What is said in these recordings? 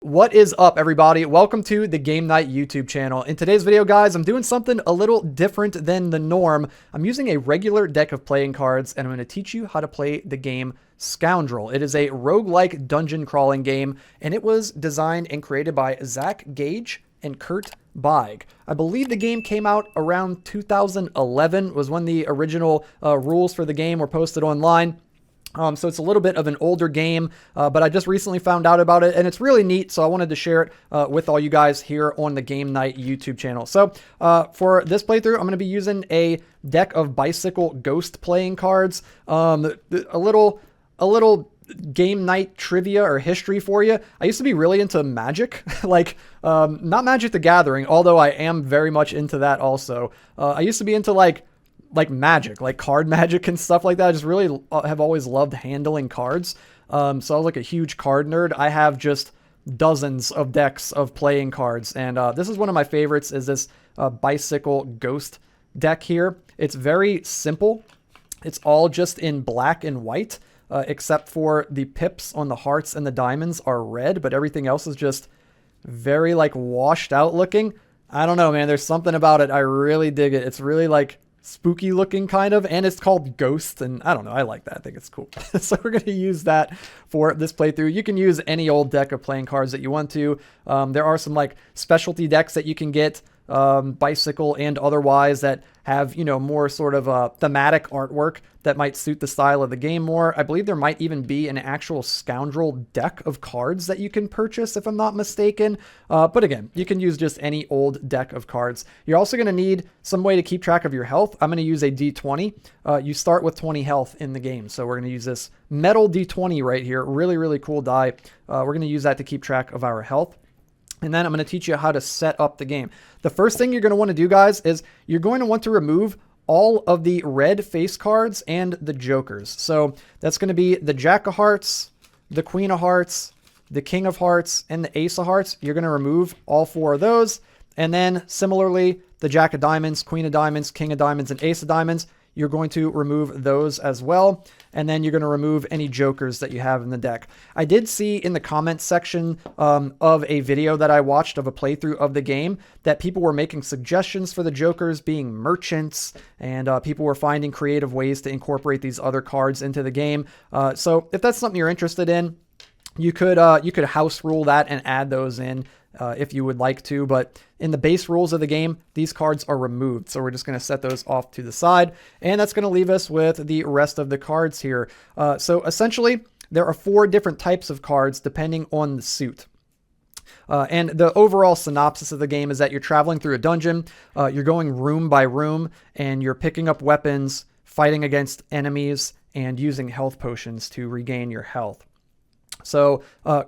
What is up, everybody? Welcome to the Game Night YouTube channel. In today's video, guys, I'm doing something a little different than the norm. I'm using a regular deck of playing cards, and I'm going to teach you how to play the game Scoundrel. It is a roguelike dungeon crawling game, and it was designed and created by Zach Gage and Kurt Beig. I believe the game came out around 2011, was when the original rules for the game were posted online. So it's a little bit of an older game, but I just recently found out about it, and it's really neat, so I wanted to share it with all you guys here on the Game Night YouTube channel. So for this playthrough, I'm going to be using a deck of bicycle ghost playing cards. A little Game Night trivia or history for you. I used to be really into Magic, not Magic the Gathering, although I am very much into that also. I used to be into like Magic, like card Magic and stuff like that. I just really have always loved handling cards. So I was like a huge card nerd. I have just dozens of decks of playing cards. And this is one of my favorites, is this bicycle ghost deck here. It's very simple. It's all just in black and white, except for the pips on the hearts and the diamonds are red, but everything else is just very like washed out looking. I don't know, man. There's something about it. I really dig it. It's really like spooky looking kind of, and it's called Ghost, and I don't know, I like that. I think it's cool. So we're going to use that for this playthrough. You can use any old deck of playing cards that you want to. There are some like specialty decks that you can get, bicycle and otherwise, that have, you know, more sort of thematic artwork that might suit the style of the game more. I believe there might even be an actual Scoundrel deck of cards that you can purchase, if I'm not mistaken. But again, you can use just any old deck of cards. You're also going to need some way to keep track of your health. I'm going to use a D20. You start with 20 health in the game. So we're going to use this metal D20 right here. Really, really cool die. We're going to use that to keep track of our health. And then I'm going to teach you how to set up the game. The first thing you're going to want to do, guys, is you're going to want to remove all of the red face cards and the jokers. So that's going to be the Jack of Hearts, the Queen of Hearts, the King of Hearts, and the Ace of Hearts. You're going to remove all four of those. And then similarly, the Jack of Diamonds, Queen of Diamonds, King of Diamonds, and Ace of Diamonds. You're going to remove those as well. And then you're going to remove any jokers that you have in the deck. I did see in the comments section of a video that I watched of a playthrough of the game that people were making suggestions for the jokers being merchants, and people were finding creative ways to incorporate these other cards into the game. So if that's something you're interested in, you could house rule that and add those in if you would like to, but in the base rules of the game, these cards are removed. So we're just going to set those off to the side, and that's going to leave us with the rest of the cards here. So essentially, there are 4 different types of cards depending on the suit. And the overall synopsis of the game is that you're traveling through a dungeon, you're going room by room, and you're picking up weapons, fighting against enemies, and using health potions to regain your health. So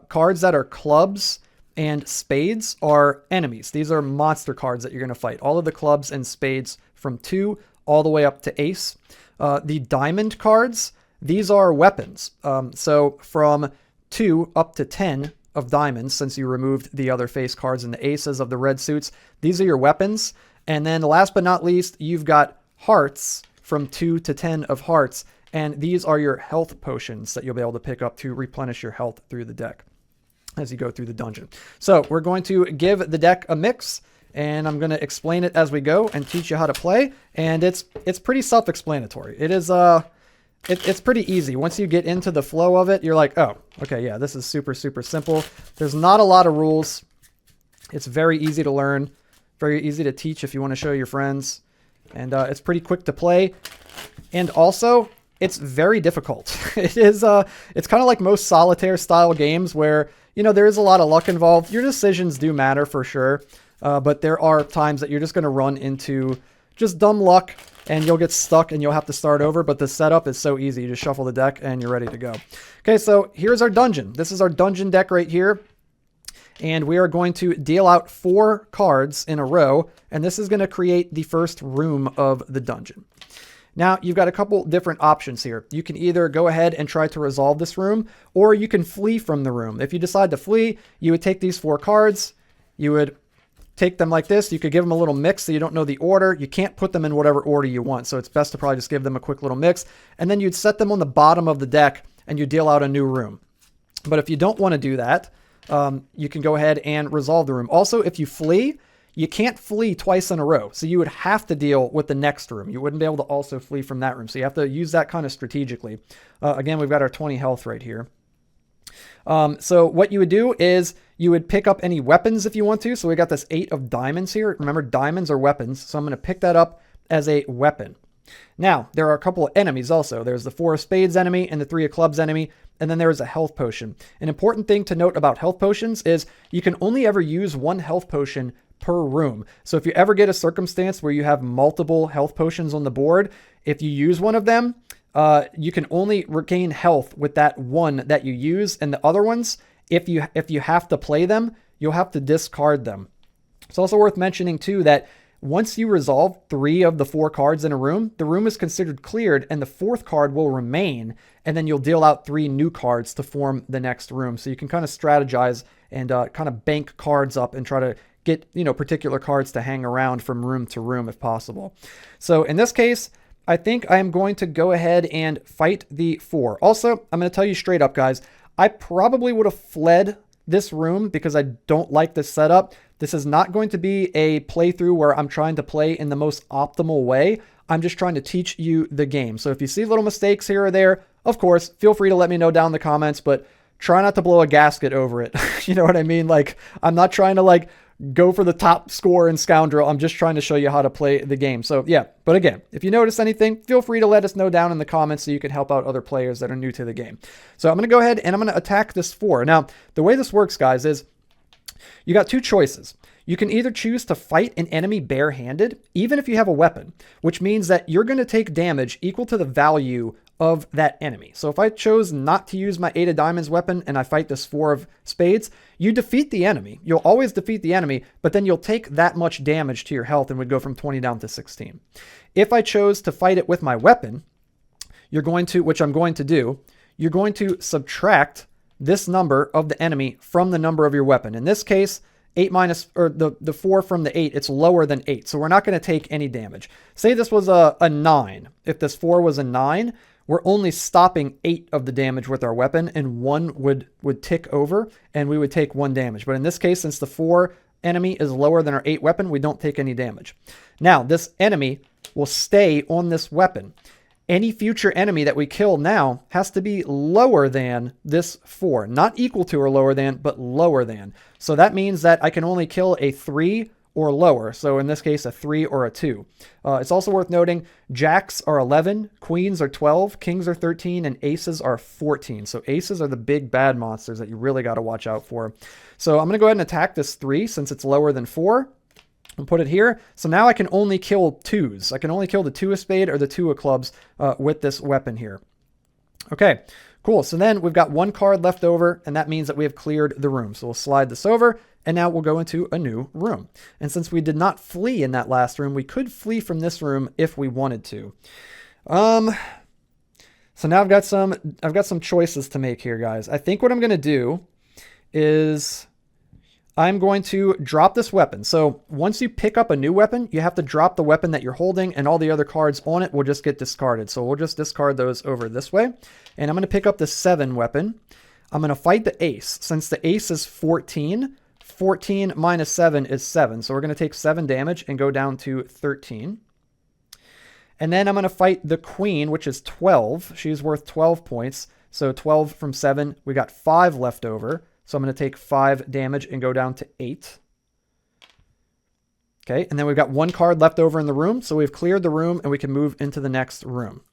cards that are clubs and spades are enemies. These are monster cards that you're going to fight. All of the clubs and spades from 2 all the way up to ace. The diamond cards, these are weapons. So from 2 up to 10 of diamonds, since you removed the other face cards and the aces of the red suits, these are your weapons. And then last but not least, you've got hearts from 2 to 10 of hearts. And these are your health potions that you'll be able to pick up to replenish your health through the deck as you go through the dungeon. So we're going to give the deck a mix, and I'm going to explain it as we go and teach you how to play. And it's pretty self-explanatory. It is it's pretty easy. Once you get into the flow of it, you're like, oh, okay, yeah, this is super, super simple. There's not a lot of rules. It's very easy to learn, very easy to teach if you want to show your friends. And it's pretty quick to play. And also, it's very difficult. It is, it's kind of like most solitaire style games where, you know, there is a lot of luck involved. Your decisions do matter for sure. But there are times that you're just going to run into just dumb luck and you'll get stuck and you'll have to start over. But the setup is so easy. You just shuffle the deck and you're ready to go. Okay, so here's our dungeon. This is our dungeon deck right here. And we are going to deal out 4 cards in a row. And this is going to create the first room of the dungeon. Now, you've got a couple different options here. You can either go ahead and try to resolve this room, or you can flee from the room. If you decide to flee, you would take these 4 cards. You would take them like this. You could give them a little mix so you don't know the order. You can't put them in whatever order you want, so it's best to probably just give them a quick little mix. And then you'd set them on the bottom of the deck, and you deal out a new room. But if you don't want to do that, you can go ahead and resolve the room. Also, if you flee, you can't flee twice in a row. So you would have to deal with the next room. You wouldn't be able to also flee from that room. So you have to use that kind of strategically. Again, we've got our 20 health right here. So what you would do is you would pick up any weapons if you want to. So we got this 8 of diamonds here. Remember, diamonds are weapons. So I'm going to pick that up as a weapon. Now, there are a couple of enemies also. There's the 4 of spades enemy and the 3 of clubs enemy. And then there's a health potion. An important thing to note about health potions is you can only ever use 1 health potion per room. So if you ever get a circumstance where you have multiple health potions on the board, if you use one of them, you can only regain health with that one that you use, and the other ones, if you have to play them, you'll have to discard them. It's also worth mentioning too that once you resolve 3 of the 4 cards in a room, the room is considered cleared and the 4th card will remain, and then you'll deal out 3 new cards to form the next room. So you can kind of strategize and kind of bank cards up and try to get, particular cards to hang around from room to room if possible. So in this case, I think I'm going to go ahead and fight the 4. Also, I'm going to tell you straight up, guys, I probably would have fled this room because I don't like this setup. This is not going to be a playthrough where I'm trying to play in the most optimal way. I'm just trying to teach you the game. So if you see little mistakes here or there, of course, feel free to let me know down in the comments, but try not to blow a gasket over it. You know what I mean? Like, I'm not trying to go for the top score in Scoundrel. I'm just trying to show you how to play the game. So yeah, but again, if you notice anything, feel free to let us know down in the comments so you can help out other players that are new to the game. So I'm going to go ahead and I'm going to attack this 4. Now, the way this works, guys, is you got 2 choices. You can either choose to fight an enemy barehanded, even if you have a weapon, which means that you're going to take damage equal to the value of that enemy. So if I chose not to use my 8 of diamonds weapon and I fight this 4 of spades, you defeat the enemy. You'll always defeat the enemy, but then you'll take that much damage to your health and would go from 20 down to 16. If I chose to fight it with my weapon, you're going to, which I'm going to do, you're going to subtract this number of the enemy from the number of your weapon. In this case, 8 minus, or the 4 from the 8, it's lower than 8. So we're not going to take any damage. Say this was a 9. If this 4 was a 9, we're only stopping 8 of the damage with our weapon, and 1 would tick over, and we would take 1 damage. But in this case, since the 4 enemy is lower than our 8 weapon, we don't take any damage. Now, this enemy will stay on this weapon. Any future enemy that we kill now has to be lower than this 4. Not equal to or lower than, but lower than. So that means that I can only kill a 3 or lower. So in this case, a 3 or a 2. It's also worth noting, jacks are 11, queens are 12, kings are 13, and aces are 14. So aces are the big bad monsters that you really got to watch out for. So I'm going to go ahead and attack this 3 since it's lower than 4. And put it here. So now I can only kill 2s. I can only kill the 2 of spade or the 2 of clubs with this weapon here. Okay, cool. So then we've got 1 card left over, and that means that we have cleared the room. So we'll slide this over, and now we'll go into a new room. And since we did not flee in that last room, we could flee from this room if we wanted to. So now I've got some choices to make here, guys. I think what I'm going to do is I'm going to drop this weapon. So once you pick up a new weapon, you have to drop the weapon that you're holding, and all the other cards on it will just get discarded. So we'll just discard those over this way. And I'm going to pick up the 7 weapon. I'm going to fight the ace. Since the ace is 14, 14 minus 7 is 7. So we're going to take 7 damage and go down to 13. And then I'm going to fight the queen, which is 12. She's worth 12 points. So 12 from 7, we got 5 left over. So I'm going to take 5 damage and go down to 8. Okay, and then we've got 1 card left over in the room. So we've cleared the room and we can move into the next room.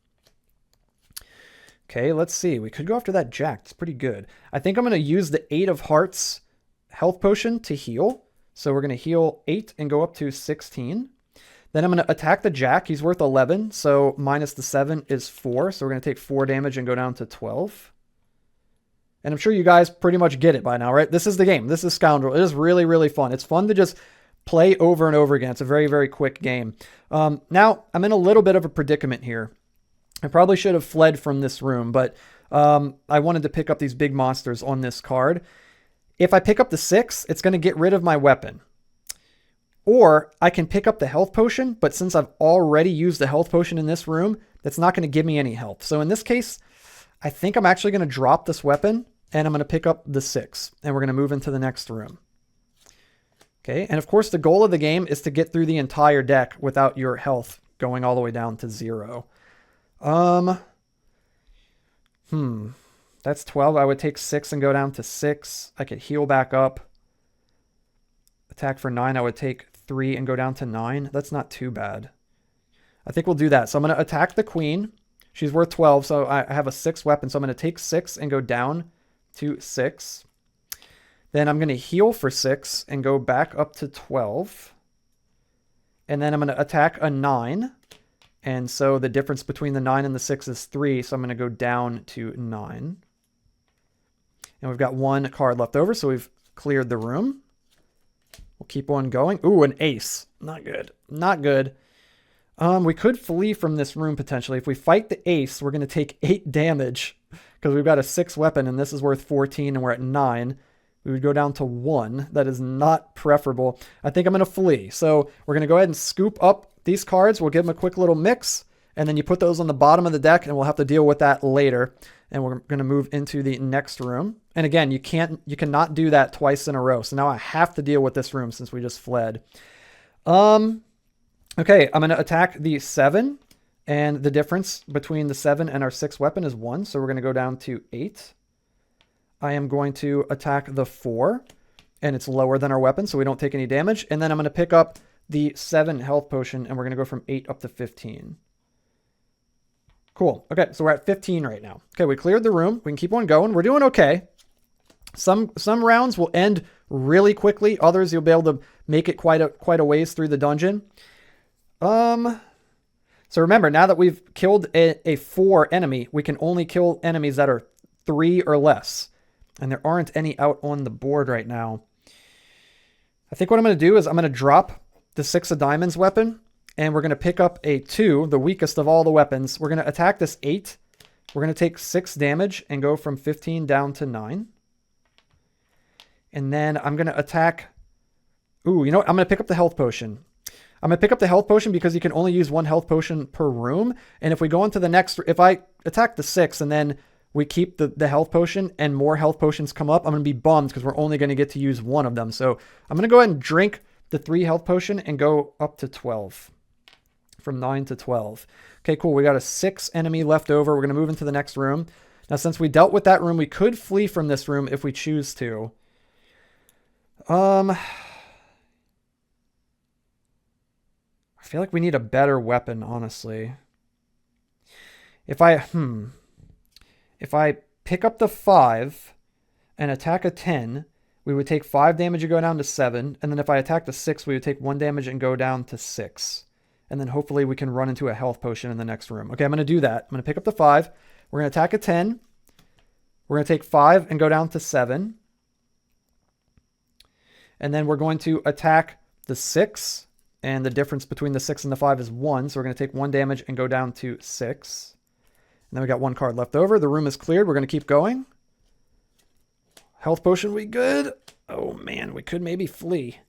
Okay, let's see. We could go after that jack. It's pretty good. I think I'm going to use the 8 of hearts health potion to heal. So we're going to heal 8 and go up to 16. Then I'm going to attack the jack. He's worth 11. So minus the 7 is 4. So we're going to take 4 damage and go down to 12. And I'm sure you guys pretty much get it by now, right? This is the game. This is Scoundrel. It is really, really fun. It's fun to just play over and over again. It's a very, very quick game. Now, I'm in a little bit of a predicament here. I probably should have fled from this room, but I wanted to pick up these big monsters on this card. If I pick up the 6, it's going to get rid of my weapon. Or I can pick up the health potion, but since I've already used the health potion in this room, that's not going to give me any health. So in this case, I think I'm actually going to drop this weapon and I'm going to pick up the 6, and we're going to move into the next room. Okay, and of course the goal of the game is to get through the entire deck without your health going all the way down to 0. That's 12. I would take 6 and go down to 6. I could heal back up. Attack for 9. I would take 3 and go down to 9. That's not too bad. I think we'll do that. So I'm going to attack the queen. She's worth 12, so I have a 6 weapon. So I'm going to take 6 and go down to 6. Then I'm going to heal for 6 and go back up to 12. And then I'm going to attack a 9. And so the difference between the 9 and the 6 is 3. So I'm going to go down to 9. And we've got 1 card left over, so we've cleared the room. We'll keep on going. Ooh, an ace. Not good. Not good. We could flee from this room potentially. If we fight the ace, we're going to take 8 damage because we've got a 6 weapon and this is worth 14 and we're at 9. We would go down to 1. That is not preferable. I think I'm going to flee. So we're going to go ahead and scoop up these cards. We'll give them a quick little mix and then you put those on the bottom of the deck and we'll have to deal with that later. And we're going to move into the next room. And again, you cannot do that twice in a row. So now I have to deal with this room since we just fled. Okay, I'm going to attack the 7, and the difference between the 7 and our 6 weapon is 1, so we're going to go down to 8. I am going to attack the 4, and it's lower than our weapon, so we don't take any damage. And then I'm going to pick up the 7 health potion, and we're going to go from 8 up to 15. Cool. Okay, so we're at 15 right now. Okay, we cleared the room. We can keep on going. We're doing okay. Some rounds will end really quickly. Others, you'll be able to make it quite a ways through the dungeon. So remember, now that we've killed a 4 enemy, we can only kill enemies that are 3 or less. And there aren't any out on the board right now. I think what I'm going to do is I'm going to drop the 6 of diamonds weapon, and we're going to pick up a 2, the weakest of all the weapons. We're going to attack this 8. We're going to take 6 damage and go from 15 down to 9. And then I'm going to attack... Ooh, you know what? I'm going to pick up the health potion. I'm going to pick up the health potion because you can only use 1 health potion per room. And if we go into the next, if I attack the 6 and then we keep the health potion and more health potions come up, I'm going to be bummed because we're only going to get to use 1 of them. So I'm going to go ahead and drink the 3 health potion and go up to 12. From 9 to 12. Okay, cool. We got a 6 enemy left over. We're going to move into the next room. Now, since we dealt with that room, we could flee from this room if we choose to. I feel like we need a better weapon, honestly. If I pick up the 5 and attack a 10, we would take 5 damage and go down to 7. And then if I attack the 6, we would take 1 damage and go down to 6. And then hopefully we can run into a health potion in the next room. Okay, I'm going to do that. I'm going to pick up the 5. We're going to attack a 10. We're going to take 5 and go down to 7. And then we're going to attack the 6. And the difference between the 6 and the 5 is 1. So we're going to take 1 damage and go down to 6. And then we got 1 card left over. The room is cleared. We're going to keep going. Health potion, we good? Oh man, we could maybe flee.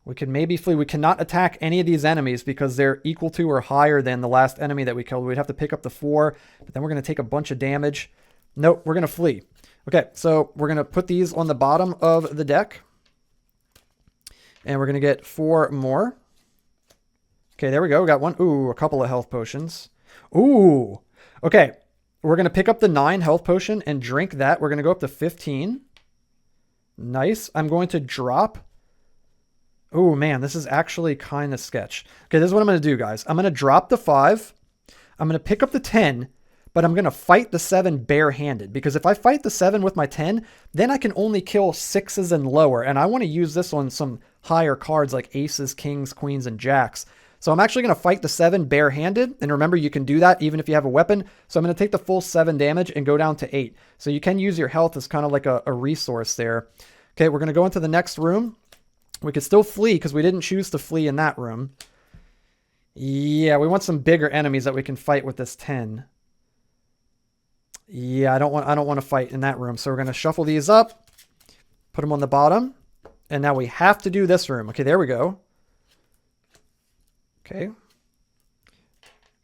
We could maybe flee. We cannot attack any of these enemies because they're equal to or higher than the last enemy that we killed. We'd have to pick up the 4, but then we're going to take a bunch of damage. Nope, we're going to flee. Okay, so we're going to put these on the bottom of the deck. And we're going to get 4 more. Okay, there we go. We got 1. Ooh, a couple of health potions. Ooh. Okay, we're going to pick up the 9 health potion and drink that. We're going to go up to 15. Nice. I'm going to drop... Oh, man, this is actually kind of sketch. Okay, this is what I'm going to do, guys. I'm going to drop the 5. I'm going to pick up the 10, but I'm going to fight the 7 barehanded. Because if I fight the 7 with my 10, then I can only kill 6s and lower. And I want to use this on some higher cards like aces, kings, queens, and jacks. So I'm actually going to fight the 7 barehanded. And remember, you can do that even if you have a weapon. So I'm going to take the full 7 damage and go down to 8. So you can use your health as kind of like a resource there. Okay, we're going to go into the next room. We could still flee because we didn't choose to flee in that room. Yeah, we want some bigger enemies that we can fight with this 10. Yeah, I don't want to fight in that room. So we're going to shuffle these up, put them on the bottom, and now we have to do this room. Okay, there we go. Okay.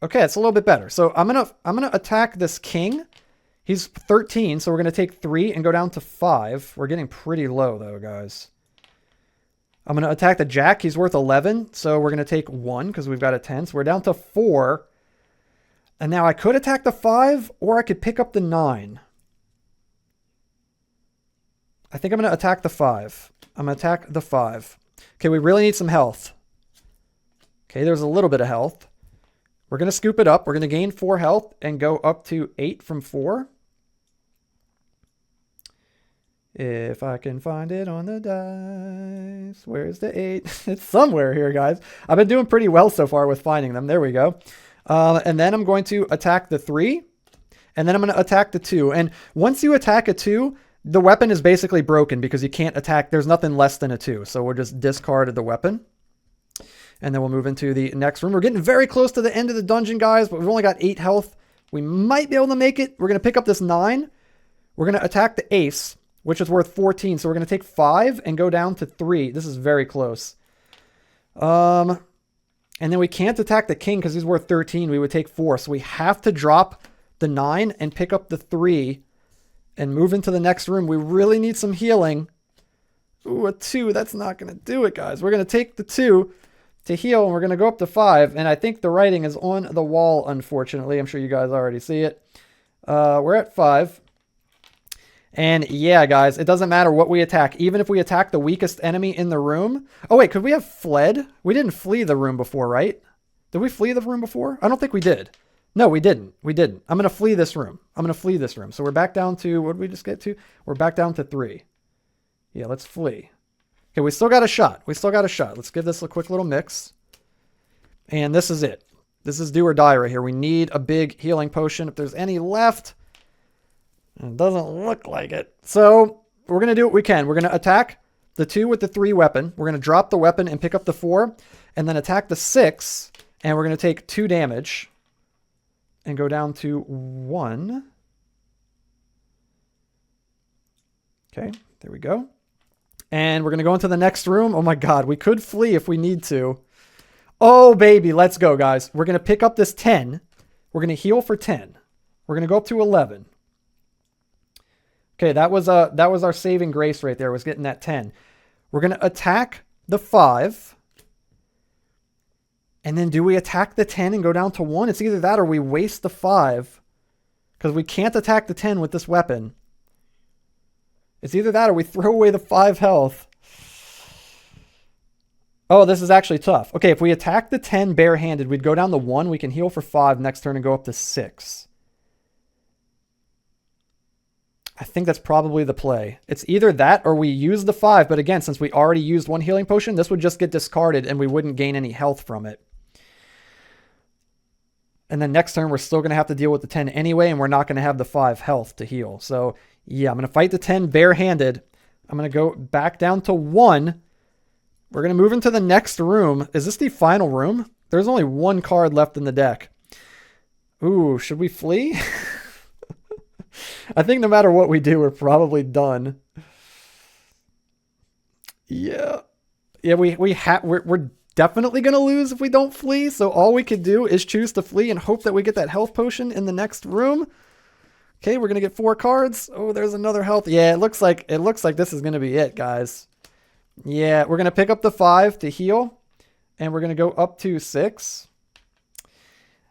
Okay, it's a little bit better. So I'm gonna attack this king He's 13, so we're going to take 3 and go down to 5. We're getting pretty low, though, guys. I'm going to attack the jack. He's worth 11, so we're going to take 1 because we've got a 10. So we're down to 4. And now I could attack the 5, or I could pick up the 9. I think I'm going to attack the 5. I'm going to attack the 5. Okay, we really need some health. Okay, there's a little bit of health. We're going to scoop it up. We're going to gain 4 health and go up to 8 from 4. If I can find it on the dice. Where's the 8? It's somewhere here, guys. I've been doing pretty well so far with finding them. There we go. And then I'm going to attack the 3. And then I'm going to attack the 2. And once you attack a 2, the weapon is basically broken because you can't attack. There's nothing less than a 2. So we'll just discard the weapon. And then we'll move into the next room. We're getting very close to the end of the dungeon, guys, but we've only got 8 health. We might be able to make it. We're going to pick up this 9. We're going to attack the ace, which is worth 14. So we're going to take 5 and go down to 3. This is very close. And then we can't attack the king because he's worth 13. We would take 4. So we have to drop the 9 and pick up the 3 and move into the next room. We really need some healing. Ooh, a 2. That's not going to do it, guys. We're going to take the 2 to heal, and we're going to go up to 5. And I think the writing is on the wall, unfortunately. I'm sure you guys already see it. We're at 5. And yeah, guys, it doesn't matter what we attack. Even if we attack the weakest enemy in the room. Oh, wait, could we have fled? We didn't flee the room before, right? Did we flee the room before? I don't think we did. No, we didn't. We didn't. I'm going to flee this room. I'm going to flee this room. So we're back down to, what did we just get to? We're back down to 3. Yeah, let's flee. Okay, we still got a shot. We still got a shot. Let's give this a quick little mix. And this is it. This is do or die right here. We need a big healing potion if there's any left. It doesn't look like it. So we're going to do what we can. We're going to attack the 2 with the 3 weapon. We're going to drop the weapon and pick up the 4. And then attack the 6. And we're going to take 2 damage. And go down to 1. Okay, there we go. And we're going to go into the next room. Oh my God, we could flee if we need to. Oh baby, let's go, guys. We're going to pick up this 10. We're going to heal for 10. We're going to go up to 11. Okay, that was our saving grace right there, was getting that 10. We're going to attack the 5. And then do we attack the 10 and go down to 1? It's either that or we waste the 5. Because we can't attack the 10 with this weapon. It's either that or we throw away the 5 health. Oh, this is actually tough. Okay, if we attack the 10 barehanded, we'd go down to 1. We can heal for 5 next turn and go up to 6. I think that's probably the play. It's either that or we use the 5. But again, since we already used 1 healing potion, this would just get discarded and we wouldn't gain any health from it. And then next turn, we're still going to have to deal with the 10 anyway, and we're not going to have the 5 health to heal. So, yeah, I'm going to fight the 10 barehanded. I'm going to go back down to 1. We're going to move into the next room. Is this the final room? There's only 1 card left in the deck. Ooh, should we flee? I think no matter what we do, we're probably done. Yeah. Yeah, we're definitely going to lose if we don't flee. So all we could do is choose to flee and hope that we get that health potion in the next room. Okay, we're going to get 4 cards. Oh, there's another health. Yeah, it looks like this is going to be it, guys. Yeah, we're going to pick up the 5 to heal. And we're going to go up to 6.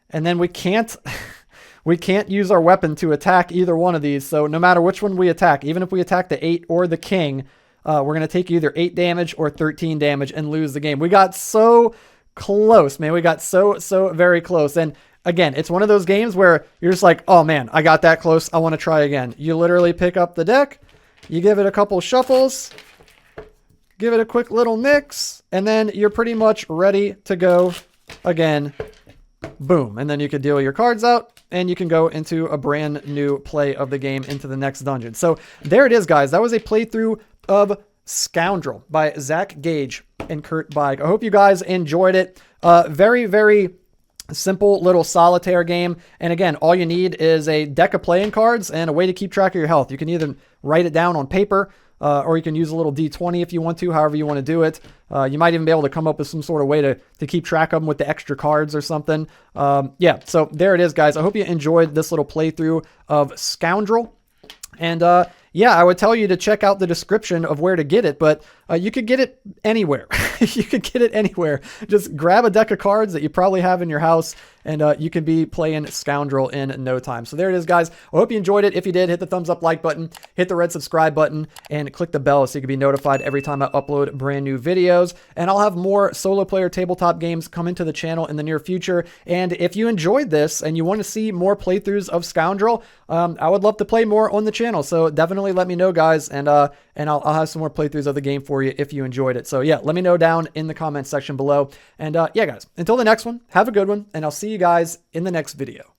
And then we can't use our weapon to attack either one of these. So no matter which one we attack, even if we attack the 8 or the king, we're going to take either 8 damage or 13 damage and lose the game. We got so close, man. We got so very close. And again, it's one of those games where you're just like, oh man, I got that close. I want to try again. You literally pick up the deck, you give it a couple shuffles, give it a quick little mix, and then you're pretty much ready to go again. Boom. And then you can deal your cards out and you can go into a brand new play of the game into the next dungeon. So there it is, guys. That was a playthrough of Scoundrel by Zach Gage and Kurt Beig. I hope you guys enjoyed it. Very, very simple little solitaire game. And again, all you need is a deck of playing cards and a way to keep track of your health. You can either write it down on paper, or you can use a little D20 if you want to, however you want to do it. You might even be able to come up with some sort of way to keep track of them with the extra cards or something. Yeah, so there it is, guys. I hope you enjoyed this little playthrough of Scoundrel. And yeah, I would tell you to check out the description of where to get it, but you could get it anywhere. You could get it anywhere. Just grab a deck of cards that you probably have in your house, and you can be playing Scoundrel in no time. So there it is, guys. I hope you enjoyed it. If you did, hit the thumbs up like button, hit the red subscribe button, and click the bell so you can be notified every time I upload brand new videos. And I'll have more solo player tabletop games coming to the channel in the near future. And if you enjoyed this and you want to see more playthroughs of Scoundrel, I would love to play more on the channel. So definitely let me know, guys, and I'll have some more playthroughs of the game for you if you enjoyed it. So yeah, let me know down in the comments section below. And yeah, guys, until the next one, have a good one, and I'll see you guys in the next video.